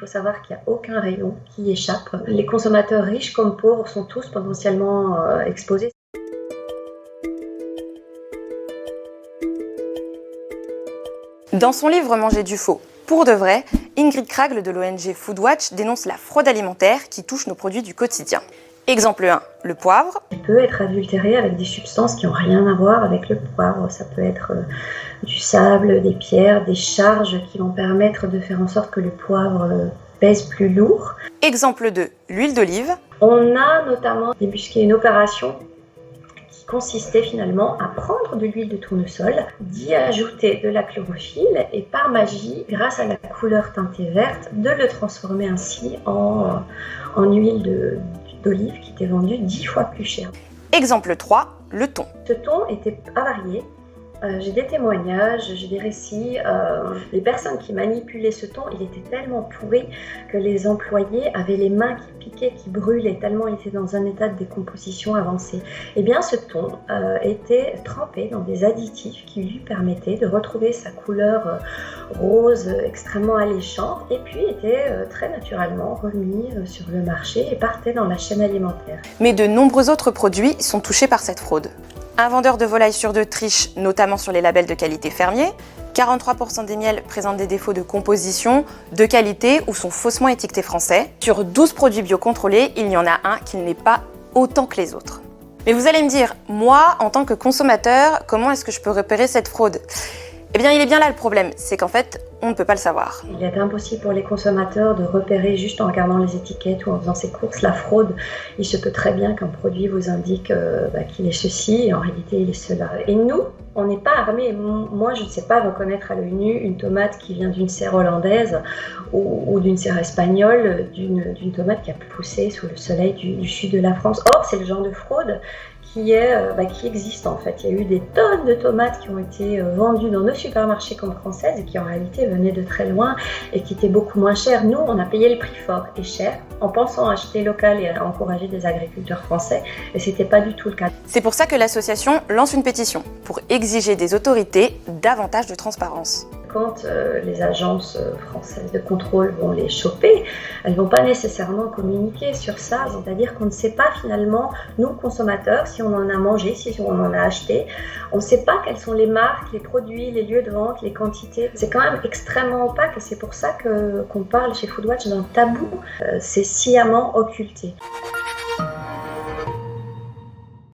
savoir qu'il n'y a aucun rayon qui échappe. Les consommateurs riches comme pauvres sont tous potentiellement exposés. Dans son livre Manger du faux, pour de vrai, Ingrid Kragle de l'ONG Foodwatch dénonce la fraude alimentaire qui touche nos produits du quotidien. Exemple 1, le poivre. Il peut être adultéré avec des substances qui n'ont rien à voir avec le poivre. Ça peut être du sable, des pierres, des charges qui vont permettre de faire en sorte que le poivre pèse plus lourd. Exemple 2, l'huile d'olive. On a notamment débusqué une opération qui consistait finalement à prendre de l'huile de tournesol, d'y ajouter de la chlorophylle et par magie, grâce à la couleur teintée verte, de le transformer ainsi en huile d'olive qui était vendue 10 fois plus cher. Exemple 3, le thon. Ce thon était avarié. J'ai des témoignages, j'ai des récits. Les personnes qui manipulaient ce thon, il était tellement pourri que les employés avaient les mains qui piquaient, qui brûlaient, tellement il était dans un état de décomposition avancé. Eh bien, ce thon était trempé dans des additifs qui lui permettaient de retrouver sa couleur rose extrêmement alléchante et puis était très naturellement remis sur le marché et partait dans la chaîne alimentaire. Mais de nombreux autres produits sont touchés par cette fraude. Un vendeur de volailles sur deux triche, notamment sur les labels de qualité fermier. 43% des miels présentent des défauts de composition, de qualité ou sont faussement étiquetés français. Sur 12 produits biocontrôlés, il y en a un qui ne l'est pas autant que les autres. Mais vous allez me dire, moi, en tant que consommateur, comment est-ce que je peux repérer cette fraude ? Eh bien, il est bien là le problème, c'est qu'en fait, on ne peut pas le savoir. Il est impossible pour les consommateurs de repérer juste en regardant les étiquettes ou en faisant ses courses la fraude. Il se peut très bien qu'un produit vous indique qu'il est ceci et en réalité il est cela. Et nous, on n'est pas armés. Moi, je ne sais pas reconnaître à l'œil nu une tomate qui vient d'une serre hollandaise ou d'une serre espagnole, d'une tomate qui a poussé sous le soleil du sud de la France. Or, c'est le genre de fraude qui existe en fait. Il y a eu des tonnes de tomates qui ont été vendues dans nos supermarchés comme françaises et qui en réalité venaient de très loin et qui étaient beaucoup moins chères. Nous, on a payé le prix fort et cher en pensant acheter local et à encourager des agriculteurs français et c'était pas du tout le cas. C'est pour ça que l'association lance une pétition pour exiger des autorités davantage de transparence. Quand les agences françaises de contrôle vont les choper, elles ne vont pas nécessairement communiquer sur ça, c'est-à-dire qu'on ne sait pas finalement, nous consommateurs, si on en a mangé, si on en a acheté, on ne sait pas quelles sont les marques, les produits, les lieux de vente, les quantités. C'est quand même extrêmement opaque et c'est pour ça qu'on parle chez Foodwatch d'un tabou, c'est sciemment occulté.